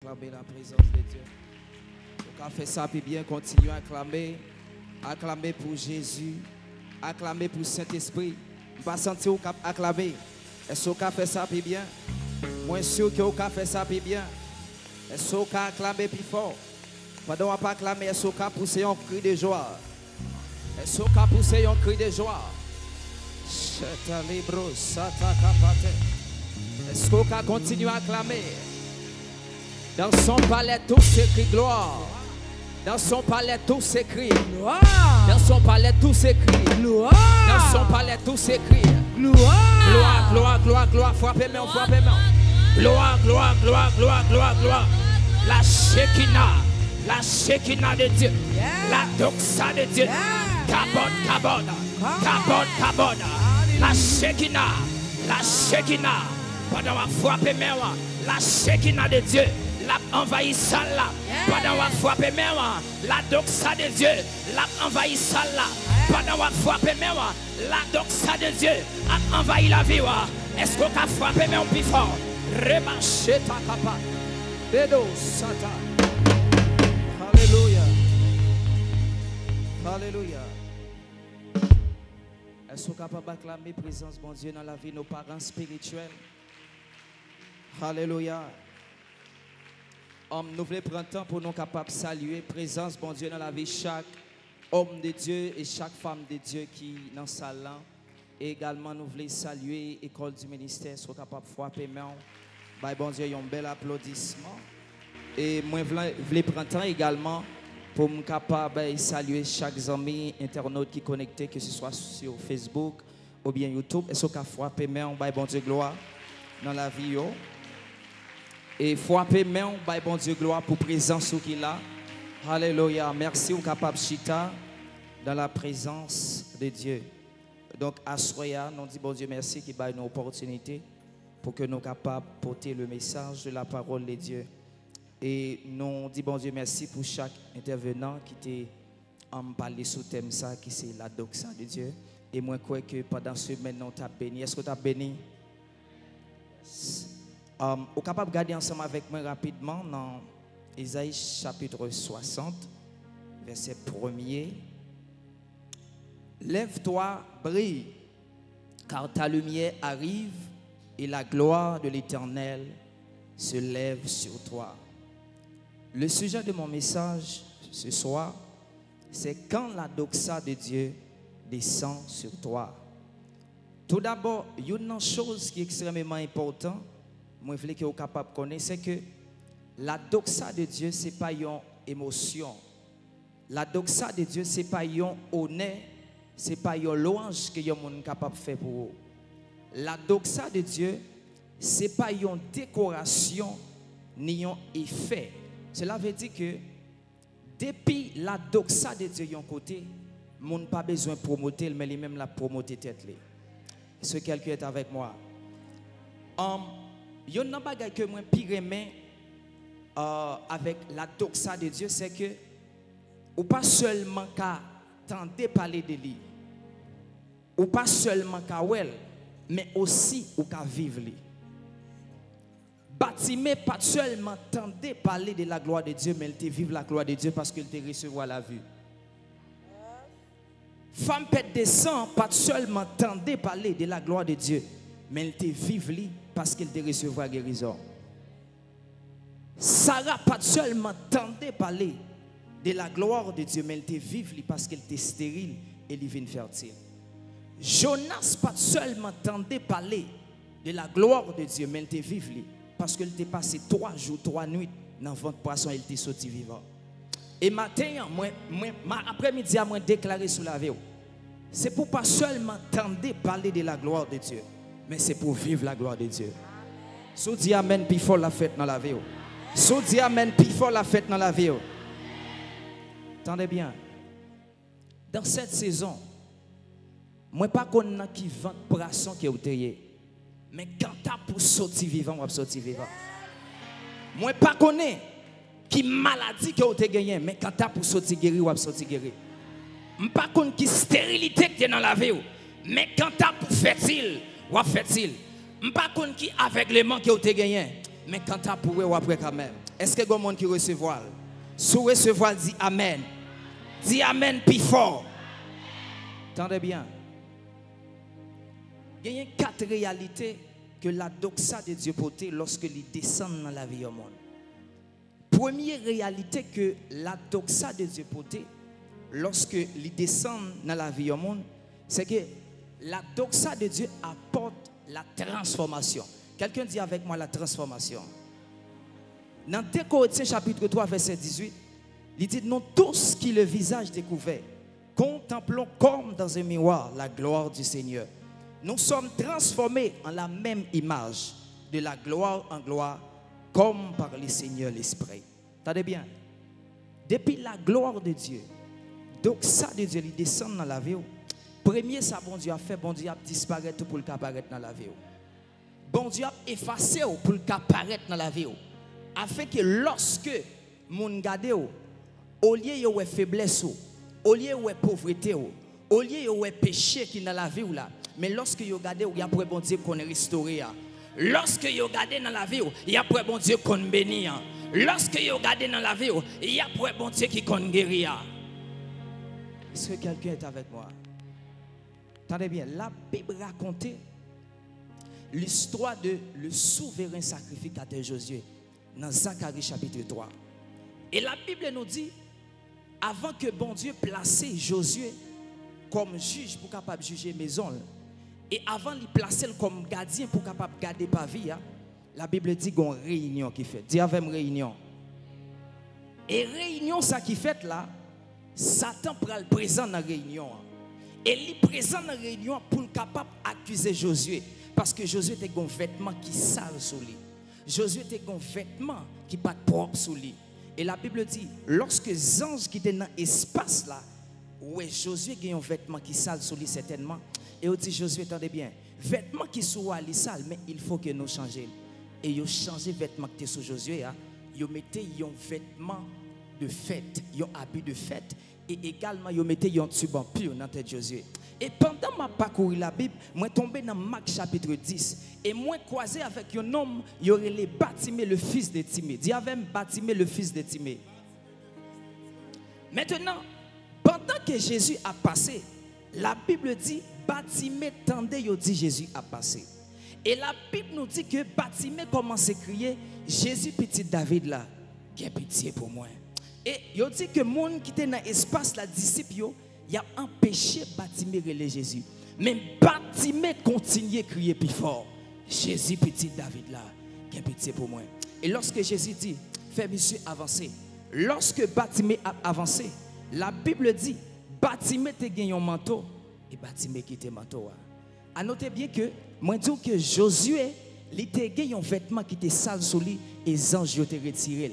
acclamer la présence de Dieu. Donc, on fait ça, puis bien continuer à acclamer. Acclamer pour Jésus. Acclamer pour Saint-Esprit. Je ne pas sentir qu'on acclamer. Est-ce qu'on fait ça, puis bien? Moi, sûr que qu'on fait ça, puis bien. Est-ce qu'on acclamer plus fort? Pendant qu'on pas acclamer, est-ce qu'on pousser un cri de joie? Est-ce qu'on pousser un cri de joie? Est-ce qu'on continue à acclamer? Dans son palais, tout s'écrit gloire. Dans son palais, tout s'écrit gloire. Dans son palais, tout s'écrit gloire. Dans son palais, tout s'écrit gloire. Gloire, gloire, gloire, gloire. Frappez-moi, frappez-moi. Gloire, gloire, gloire, gloire, gloire, gloire. La Shekinah de Dieu. La doxa de Dieu. Kabod, kabod. Kabod, kabod. La Shekinah. Pendant la frappe, la Shekinah de Dieu. La envahit ça là. Pendant la frappe, la doxa de Dieu. La envahit ça là. Pendant la frappe, la doxa de Dieu. A envahi la vie. Est-ce qu'on a frappé mais on plus fort? Remarchez ta capa. Bedo Satan. Alléluia. Alléluia. Est-ce qu'on est capable d'acclamer la présence de mon Dieu dans la vie de nos parents spirituels? Alléluia. Nous voulons prendre temps pour nous capables de saluer la présence de mon Dieu dans la vie de chaque homme de Dieu et chaque femme de Dieu qui est dans sa langue. Et également, nous voulons saluer l'école du ministère, soit capable de frapper main. Bah, bon Dieu, un bel applaudissement. Et moi, je voulais prendre temps également pour me capable de saluer chaque ami internaute qui est connecté, que ce soit sur Facebook ou bien YouTube. Et soit capable de frapper main, bah, bon Dieu, gloire dans la vie. Et frapper main, bah, bon Dieu, gloire pour la présence qu'il a. Alléluia. Merci au capable chita dans la présence de Dieu. Donc, à Soya, nous disons bon Dieu merci qui donne une opportunité pour que nous soyons capables de porter le message de la parole de Dieu. Et nous disons bon Dieu merci pour chaque intervenant qui t'a parlé sous thème ça, qui c'est la doxa de Dieu. Et moi, je crois que pendant ce semaine, nous t'as béni. Est-ce que tu as béni? Vous êtes capable de regarder ensemble avec moi rapidement dans Ésaïe chapitre 60, verset 1er. Lève-toi, brille, car ta lumière arrive et la gloire de l'Éternel se lève sur toi. Le sujet de mon message ce soir, c'est quand la doxa de Dieu descend sur toi. Tout d'abord, il y a une chose qui est extrêmement importante, moi je veux que vous soyez capable de connaître, c'est que la doxa de Dieu, ce n'est pas une émotion. La doxa de Dieu, ce n'est pas un honneur. Ce n'est pas une louange que les gens sont capables de faire pour vous. La doxa de Dieu, ce n'est pas une décoration ni un effet. Cela veut dire que depuis la doxa de Dieu d'un côté, on n'a pas besoin de promoter, mais lui-même la promoter tête. Est-ce que quelqu'un est avec moi? Il y a un bagage que moi pire avec la doxa de Dieu, c'est que ou pas seulement qu'à tenter parler de lui, ou pas seulement qu'à well, mais aussi ou qu'à vivre lui. Bâtiment pas seulement tenter parler de la gloire de Dieu, mais il te vivre la gloire de Dieu parce qu'il te recevoir la vue. Femme pète de sang, pas seulement tenter parler de la gloire de Dieu, mais il te vivre lui parce qu'il te recevoir guérison. Sarah pas seulement tenter parler de la gloire de Dieu, mais elle te vive parce qu'elle était stérile et elle vient fertile. Jonas pas seulement tenté parler de la gloire de Dieu, mais elle te vive parce qu'elle était passé 3 jours, 3 nuits dans le ventre poisson, elle était sorti vivant. Et matin, après-midi, moi déclaré sous la vie, c'est pour pas seulement tenter parler de la gloire de Dieu, mais c'est pour vivre la gloire de Dieu. Si dit amen, puis faut la fête dans la vie. Si dit amen, puis faut la fête dans la vie. Attendez bien. Dans cette saison, moi pas connais qui vend poisson qui est au terre. Mais quand tu as pour sortir vivant, on va sortir vivant. Moi pas connais qui maladie qui est au terre, mais quand tu as pour sortir guéri, on va sortir guéri. Je pas connais qui stérilité qui est dans la vie, mais quand tu as pour fertile, on va fertile. Je pas connais qui aveuglement qui est au terre, Mais quand tu as pour eux, après quand même. Est-ce que il y a un monde qui recevoir? Si vous recevez, dit Amen. Dis Amen plus fort. Entendez bien. Il y a 4 réalités que la doxa de Dieu porte lorsque il descend dans la vie au monde. Première réalité que la doxa de Dieu porte lorsque il descend dans la vie au monde, c'est que la doxa de Dieu apporte la transformation. Quelqu'un dit avec moi la transformation. Dans 2 Corinthiens chapitre 3 verset 18, il dit nous tous qui le visage découvert, contemplons comme dans un miroir la gloire du Seigneur. Nous sommes transformés en la même image, de la gloire en gloire, comme par le Seigneur l'Esprit. Attendez bien. Depuis la gloire de Dieu, donc ça de Dieu, il descend dans la vie. Premier, ça, bon Dieu a fait, bon Dieu a disparu pour le apparaître dans la vie. Bon Dieu a effacé pour le apparaître dans la vie. Afin que lorsque mon regarde, au lieu de faiblesse, au lieu de pauvreté, au lieu de péché qui est dans la vie, mais lorsque vous regardez, il y a pour bon Dieu qu'on est restauré. Lorsque vous regardez dans la vie, il y a pour bon Dieu qu'on bénit. Lorsque vous regardez dans la vie, il y a pour bon Dieu qui qu'on guérit. Est-ce que quelqu'un est avec moi? Attendez bien, la Bible raconte l'histoire de le souverain sacrificateur Josué dans Zacharie chapitre 3. Et la Bible nous dit, avant que bon Dieu place Josué comme juge pour capable juger maison, et avant de placer comme gardien pour capable garder pa vie, la Bible dit qu'il y a une réunion qui fait. Dis avec moi réunion. Et réunion ça qui fait là, Satan prend le présent dans la réunion. Et il est présent dans la réunion pour capable accuser Josué. Parce que Josué était un vêtement qui sale sur lui. Josué était un vêtement qui pas propre sur lui. Et la Bible dit, lorsque les anges qui étaient dans l'espace là, ouais, Josué a un vêtement qui sale sur lui certainement. Et on dit, Josué, attendez bien, vêtement qui soit lui sale, mais il faut que nous changions. Et ils ont changé vêtement qui était sur Josué. Ils ont mis un vêtement de fête, un habit de fête. Et également, ils ont mis un tuban pur dans la tête de Josué. Et pendant ma parcouru la Bible, moi tombé dans Marc chapitre 10. Et moi croisé avec un homme, il aurait les Batimée, le fils de Timée. Dis avec Batimée, le fils de Timée. Maintenant, pendant que Jésus a passé, la Bible dit, Batimée tendait, il dit Jésus a passé. Et la Bible nous dit que Batimée commence à crier, Jésus petit David là, qui a pitié pour moi. Et il dit que le monde qui était dans l'espace, la disciple, il a empêché Batimée de relire Jésus. Mais Batimée continue à crier plus fort. Jésus, petit David là, qui a pitié pour moi. Et lorsque Jésus dit, fais monsieur avancer. Lorsque Batimée a avancé, la Bible dit, Batimée te gagné un manteau et Batimée quitte le manteau. A noter bien que, moi dis que Josué, il te gagné un vêtement qui était sale sur lui et les anges te retiré.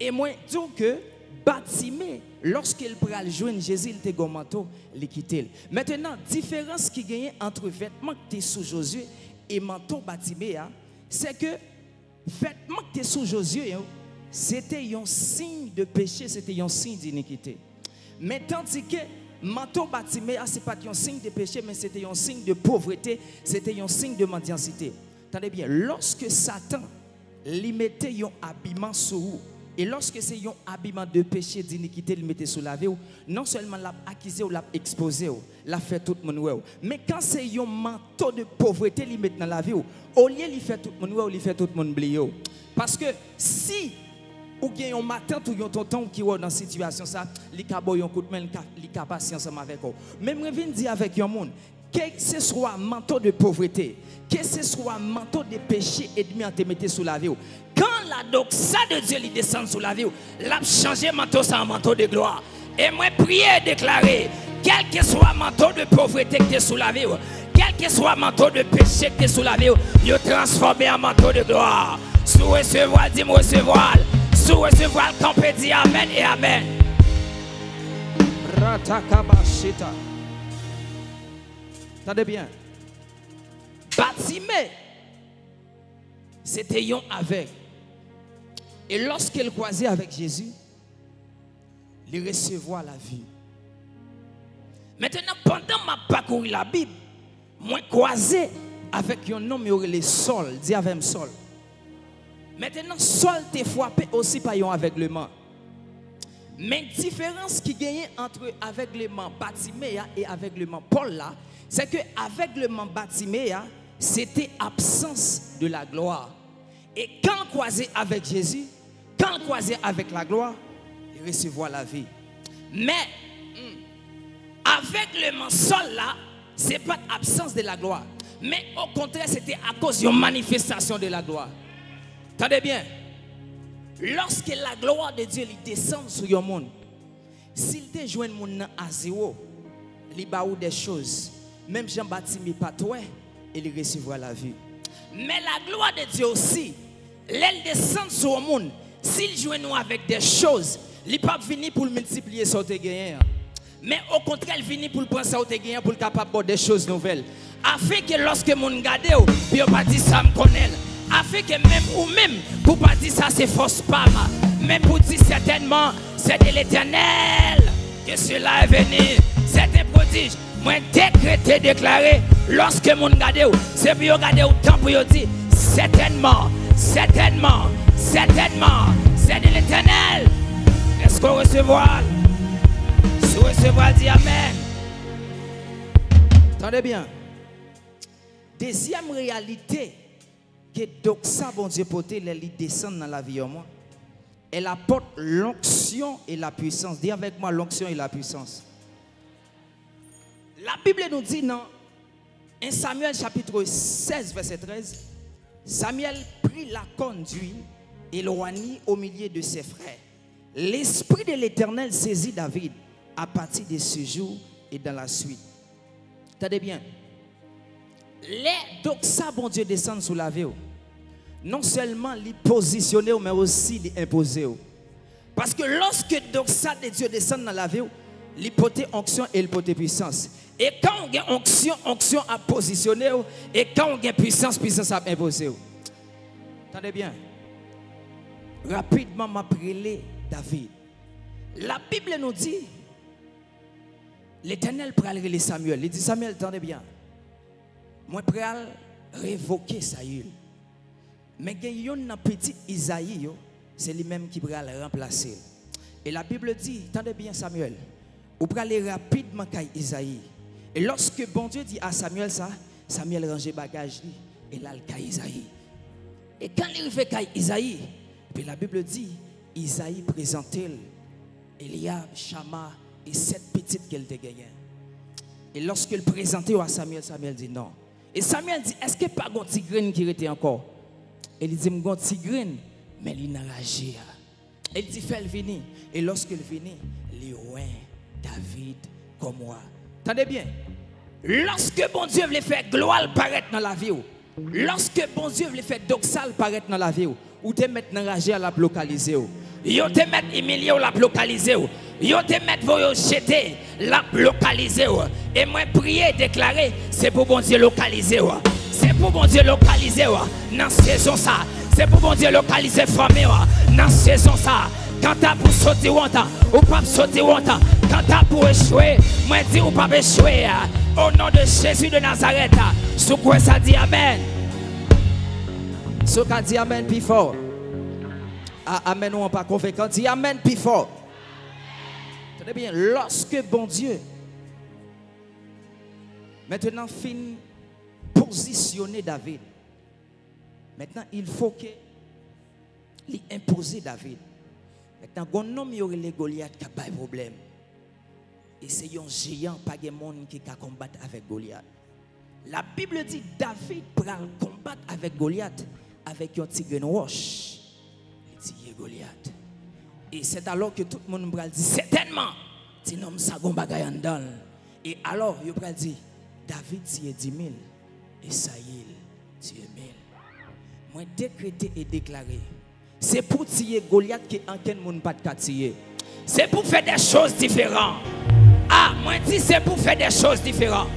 Et moi dis que Batimée, lorsqu'il pral joindre Jésus, il te un manteau, il quitte. Maintenant, différence qui gagne entre vêtements qui étaient sous Josué et manteau Batimée, c'est que vêtements qui étaient sous Josué, c'était un signe de péché, c'était un signe d'iniquité. Mais tandis que manteau Batimée, ce n'est pas un signe de péché, mais c'était un signe de pauvreté, c'était un signe de mendicité. Attendez bien, lorsque Satan lui mettait un habillement sur vous, et lorsque c'est un habillement de péché, d'iniquité, il mettait sous la vie, non seulement l'a accusé ou l'a exposé, l'a fait tout le monde. Mais quand c'est un manteau de pauvreté, il met dans la vie, au lieu de faire tout le monde, il fait tout le monde oublier. Parce que si ou bien un matin ou un tonton qui est dans cette situation, il a un coup de main, il a patience avec vous. Même je viens dire avec un monde, que ce soit un manteau de pauvreté, que ce soit un manteau de péché ennemi à te mettre sous la vie. Quand la doxa de Dieu lui descend sous la vie, il a changé manteau en manteau de gloire. Et moi, prier et déclarer, quel que soit manteau de pauvreté qui est sous la vie, quel que soit manteau de péché qui est sous la vie, il est transformé en manteau de gloire. Sous recevoir, dis-moi recevoir. Sous recevoir, campé, dis amen et amen. Ratakabashita. Attendez bien. Batimée, c'était un avec. Et lorsqu'il croisait avec Jésus, il recevait la vie. Maintenant, pendant ma parcours la Bible, moi croisé avec un homme qui aurait les sols, dis avec Sol. Maintenant, sol t'es frappé aussi par un aveuglement. Mais la différence qui gagne entre aveuglement Bartiméa et aveuglement Paul là, c'est que aveuglement Bartiméa, c'était absence de la gloire. Et quand croisé avec Jésus, quand croisé avec la gloire, il recevra la vie. Mais aveuglement seul là, ce n'est pas l'absence de la gloire. Mais au contraire, c'était à cause d'une manifestation de la gloire. Attendez bien. Lorsque la gloire de Dieu descend sur le monde, s'il te joint mon à zéro, il va ou des choses. Même Jean-Baptiste pas toi, il recevra la vie. Mais la gloire de Dieu aussi, elle descend sur le monde. S'il joint nous avec des choses, il ne va pas venir pour multiplier ce que tu as. Mais au contraire, il vient pour prendre ça que tu as pour être capable de des choses nouvelles. Afin que lorsque mon regarde, puis on va dire ça me connaît. Afin que même ou même, pour pas dire ça c'est fausse pas, mais pour dire certainement, c'est de l'Éternel que cela est venu. C'est un prodige. Moi décrété, déclaré, lorsque mon regarde, c'est pour regarder au temps pour dire certainement, certainement, certainement, c'est de l'Éternel. Est-ce qu'on recevra? Si on recevra, dit Amen. Attendez bien. Deuxième réalité que Doxa, bon Dieu, poté, les descend dans la vie, elle apporte l'onction et la puissance. Dis avec moi l'onction et la puissance. La Bible nous dit dans 1 Samuel chapitre 16, verset 13, Samuel prit la conduite et éloigné au milieu de ses frères. L'Esprit de l'Éternel saisit David à partir de ce jour et dans la suite. Attendez bien. Les doxa, bon Dieu, descendent sous la vie. Non seulement les positionner, mais aussi les imposer. Parce que lorsque doxa de Dieu descend dans la vie, il porte onction et il porte puissance. Et quand on a onction, onction à positionner. Et quand on a puissance, puissance à imposer. Attendez bien. Rapidement, m'a prélé David. La Bible nous dit, l'Éternel prélève Samuel. Il dit, Samuel, attendez bien. Moi, je vais révoquer Saül. Mais il y a un petit Isaïe, c'est lui-même qui va le remplacer. Et la Bible dit, attendez bien Samuel, vous pouvez aller rapidement avec Isaïe. Et lorsque bon Dieu dit à Samuel ça, Samuel range bagage et là il Isaïe. Et quand il fait Isaïe, puis la Bible dit, Isaïe présentait Eliab, Shama et 7 petites qu'elle a gagnées. Et lorsqu'il présentait à Samuel, Samuel dit non. Et Samuel dit, est-ce que pas un petit grain qui était encore? Et il dit, un petit grain, mais il n'a réagi. Il dit, fais-le venir. Et lorsqu'il venait, il oint David comme moi. Attendez bien. Lorsque bon Dieu voulait faire gloire paraître dans la vie, lorsque bon Dieu voulait faire doxal paraître dans la vie, ou te mettre dans la à la localiser, yo te mettre humilié ou la localiser, yo te mettre voyo jeter la localiser. Et moi prier déclarer, c'est pour bon Dieu localiser. C'est pour bon Dieu localiser dans saison ça. C'est pour bon Dieu localiser famille dans saison ça. Quand tu as pour sauter ou pas sauter quand tu as pour échouer, moi dis ou pas échouer. Au nom de Jésus de Nazareth, sous quoi ça dit Amen. Sous quoi dit Amen plus fort. Amen ou pas convaincant, dit Amen plus fort. Tenez bien, lorsque bon Dieu maintenant fin positionner David, maintenant il faut qu'il impose David. Maintenant, un homme qui les Goliath qui a pas de problème. Et c'est un géant, pas de monde qui a combattre avec Goliath. La Bible dit David prend combattre avec Goliath avec un tigre roche. Il dit Goliath. Et c'est alors que tout le monde dit certainement, c'est un homme sagon bagay en dans. Et alors, il va dire David tue 10 000 et Saül tue 1000. Moi décréter et déclarer. C'est pour tirer Goliath qui en quel monde pas de tirer. C'est pour faire des choses différentes. Ah, moi dis c'est pour faire des choses différentes.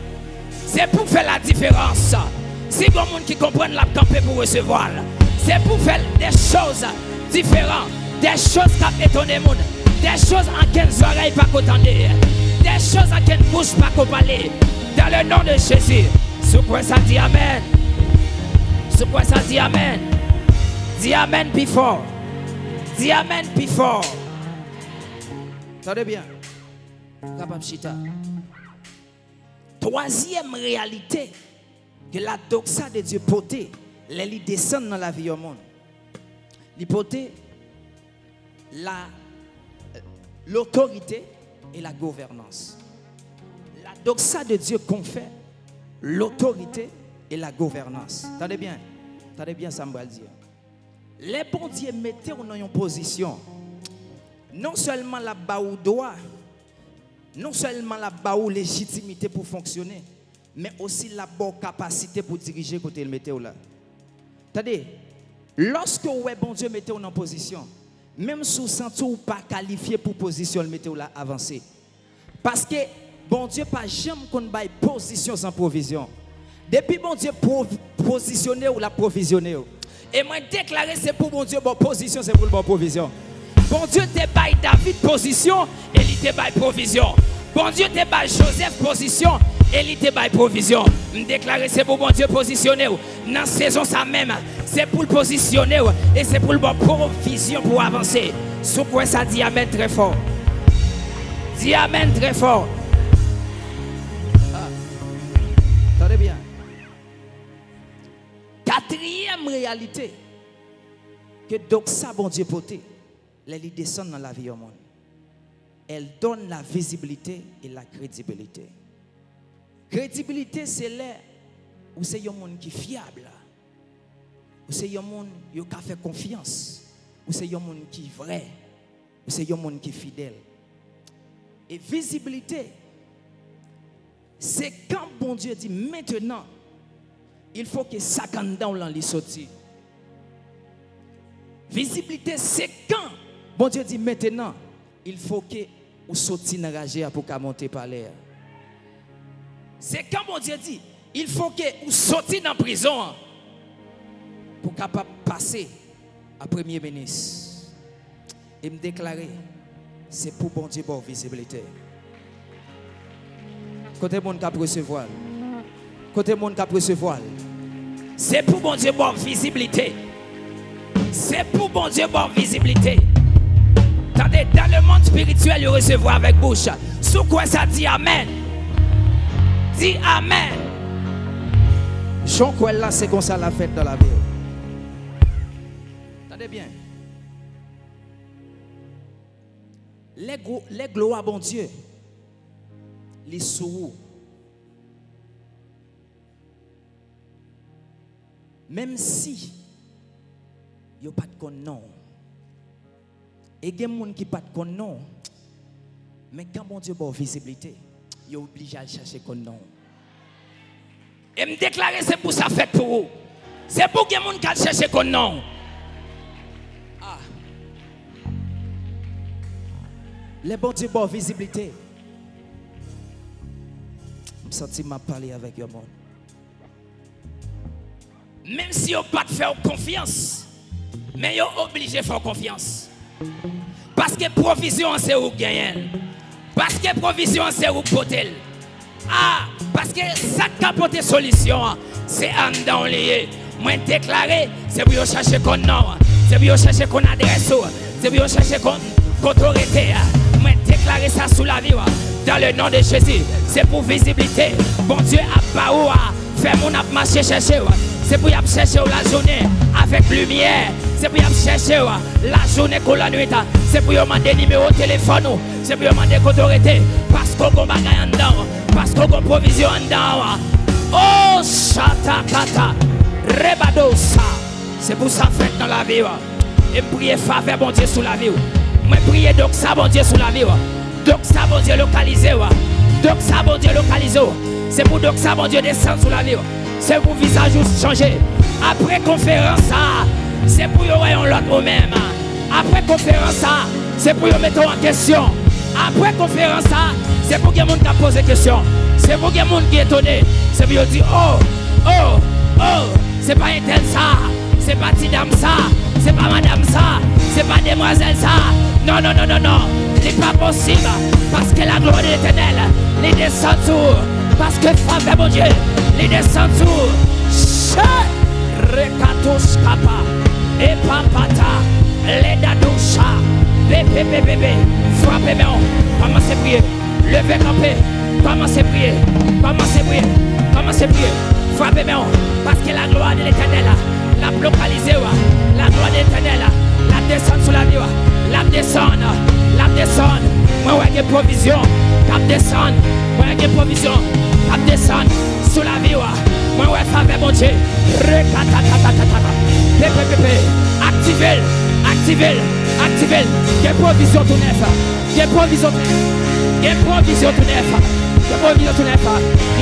C'est pour faire la différence. Si bon monde qui comprennent la camper pour recevoir. C'est pour faire des choses différentes, des choses qui étonnent le monde, des choses en quelles oreilles pas qu'entendre, des choses en quelles bouche pas qu'on parler. Dans le nom de Jésus. Sur quoi ça dit Amen? Sur quoi ça dit Amen? Dis amen plus fort. Dis amen plus fort. Attendez bien. Capable chita. Troisième réalité que la doxa de Dieu portée, les descendent dans la vie au monde. Il portait l'autorité et la gouvernance. La doxa de Dieu confère l'autorité et la gouvernance. Attendez bien ça me va dire. Les bons dieux mettaient en une position, non seulement la baou droit, non seulement la baou légitimité pour fonctionner, mais aussi la bonne capacité pour diriger côté le météo là. Attendez, lorsque ouais bon Dieu mettez en position, même sous senti ou pas qualifié pour position le météo là avancer. Parce que bon Dieu pas jamais qu'on baille position sans provision. Depuis bon Dieu positionner ou la provisionner. Et moi déclarer c'est pour bon Dieu bon position c'est pour le bon provision. Bon Dieu te baille David position et il te baille provision. Bon Dieu te baille Joseph position et il te baille provision. Me déclarer c'est pour bon Dieu positionner dans saison ça même c'est pour le positionner et c'est pour le bon provision pour avancer. Sous quoi ça dit amen très fort. Dis amen très fort. Attendez bien. Quatrième réalité que donc ça bon Dieu porté, les descendent dans la vie au monde. Elle donne la visibilité et la crédibilité. Crédibilité c'est là où c'est un monde qui est fiable, où c'est un monde qui a fait confiance, où c'est un monde qui est vrai, où c'est un monde qui est fidèle. Et visibilité, c'est quand bon Dieu dit maintenant, il faut que ça dans l'en sorti. Visibilité, c'est quand bon Dieu dit maintenant, il faut que vous sortiez dans la rage pour monter par l'air. C'est quand bon Dieu dit, il faut que vous sortiez dans la prison pour capable passer à premier ministre. Et me déclarer, c'est pour bon Dieu pour visibilité. Côté monde qui a recevoir. Côté monde qui a recevoir. C'est pour bon Dieu pour visibilité. C'est pour bon Dieu pour visibilité. Attendez, dans le monde spirituel, il recevoir avec bouche. Sous quoi ça dit amen? Dis amen. Jean quoi là, c'est comme ça la fête dans la vie. Attendez bien. Les gloires bon Dieu. Les sous. Même si il n'y a pas de nom. Et il y a des gens qui n'ont pas de nom. Mais quand mon Dieu a visibilité, il est obligé à chercher le nom. Et me déclarer c'est pour ça fait pour vous. C'est pour que les gens qui cherchent le nom. Ah. Les bons Dieu ont visibilité. Je me sens mal parler avec le monde. Même si vous pas de faire confiance, mais vous êtes obligé de faire confiance. Parce que provision c'est où gagner. Parce que provision c'est où potel. Ah, parce que ça qui a porté solution, c'est en dans lié. Moi déclaré, c'est pour chercher qu'on nom, c'est pour chercher qu'on adresse, c'est pour chercher qu'on autorité. Moi déclaré ça sous la vie. Dans le nom de Jésus, c'est pour visibilité. Bon Dieu a pas où faire mon ap marcher chercher. C'est pour y chercher la journée avec lumière. C'est pour y chercher la journée pour la nuit. C'est pour y demander numéro de téléphone. C'est pour y demander autorité. Parce qu'on a bagay en dedans. Parce qu'on a provision en dedans. Oh, chata kata. Rebadosa. C'est pour ça fait dans la vie. Et prier faveur bon Dieu sous la vie. Moi prier donc ça bon Dieu sous la vie. Donc ça bon Dieu localisé. Donc ça bon Dieu localisé. C'est pour donc ça bon Dieu descendre sous la vie. C'est pour visage changer. Après conférence, c'est pour y avoir l'autre même. Après conférence, c'est pour y mettre en question. Après conférence, c'est pour que les gens qui posent des questions. C'est pour que les gens qui sont étonnés. C'est pour dire oh, oh, oh, c'est pas un tel ça. C'est pas Tidam ça. C'est pas madame ça. C'est pas demoiselle ça. Non, non, non, non, non. C'est pas possible. Parce que la gloire de l'Éternel, les descend tout. Parce que femme mon Dieu, les descend tout. Rekatos kapa. et papata, les dadoucha, bébé, frappez bien, commencez à prier, levez camper, commencez à prier, commencez à prier, commencez à prier, frappez bien, parce que la gloire de l'Éternel, la localisée, la gloire de l'Éternel, la descendre sur la vie, la descendre, moi ouais des provisions, la descendre, moi ouais des provisions, la descendre sur la vie, moi ouais faveur mon Dieu, activez, des provisions tout neuf, des provisions tout neuf,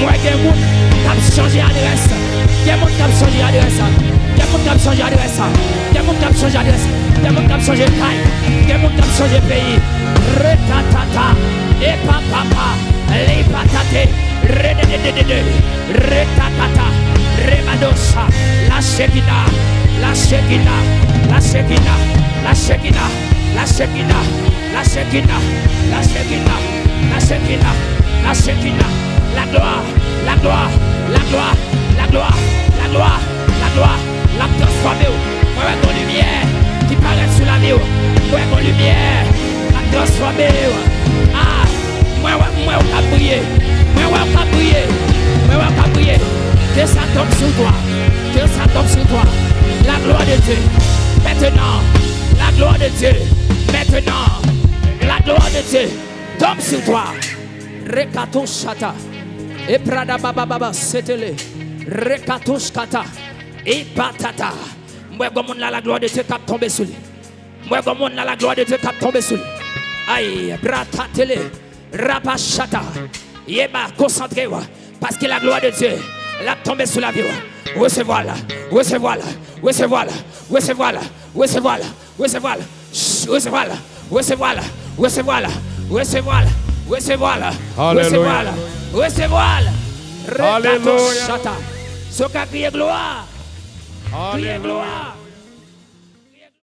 moi des monde qui a changé d'adresse, des monde qui a changé d'adresse, des monde qui a changé d'adresse, des monde qui a changé d'adresse, des monde qui a changé de taille, des monde qui a changé de pays, retatata, et papa, les patates, retatata, rebadosa, la shekina, la shekina, la shekina, la shekina, la shekina, la shekina, la shekina, la shekina, la shekina, la gloire, la gloire, la gloire, la gloire, la gloire, la gloire, la transformée, moi avec mon lumière qui paraît sous la vie, moi avec mon lumière, la transformée, ah, moi on a brillé, moi on a brillé, moi on a brillé, que ça tombe sur toi, que ça tombe sur toi, la gloire de Dieu, maintenant, la gloire de Dieu, maintenant, la gloire de Dieu, tombe sur toi, Rekato Shata, et Prada Baba Setele, Rekato Shata, et Patata, moi comme on a la gloire de Dieu qui a tombé sur lui, moi comme on a la gloire de Dieu qui a tombé sur lui, aïe, Bratatele, Rapachata, Yeba, concentrez-vous, parce que la gloire de Dieu, l'a tombé sur la vie. Recevoir là, recevoir là, recevoir là, recevoir là, recevoir là, recevoir là, recevoir là, recevoir là, recevoir là, recevoir là, recevoir là, recevoir là, recevoir là, alléluia. Ce qui a crié gloire, crié gloire.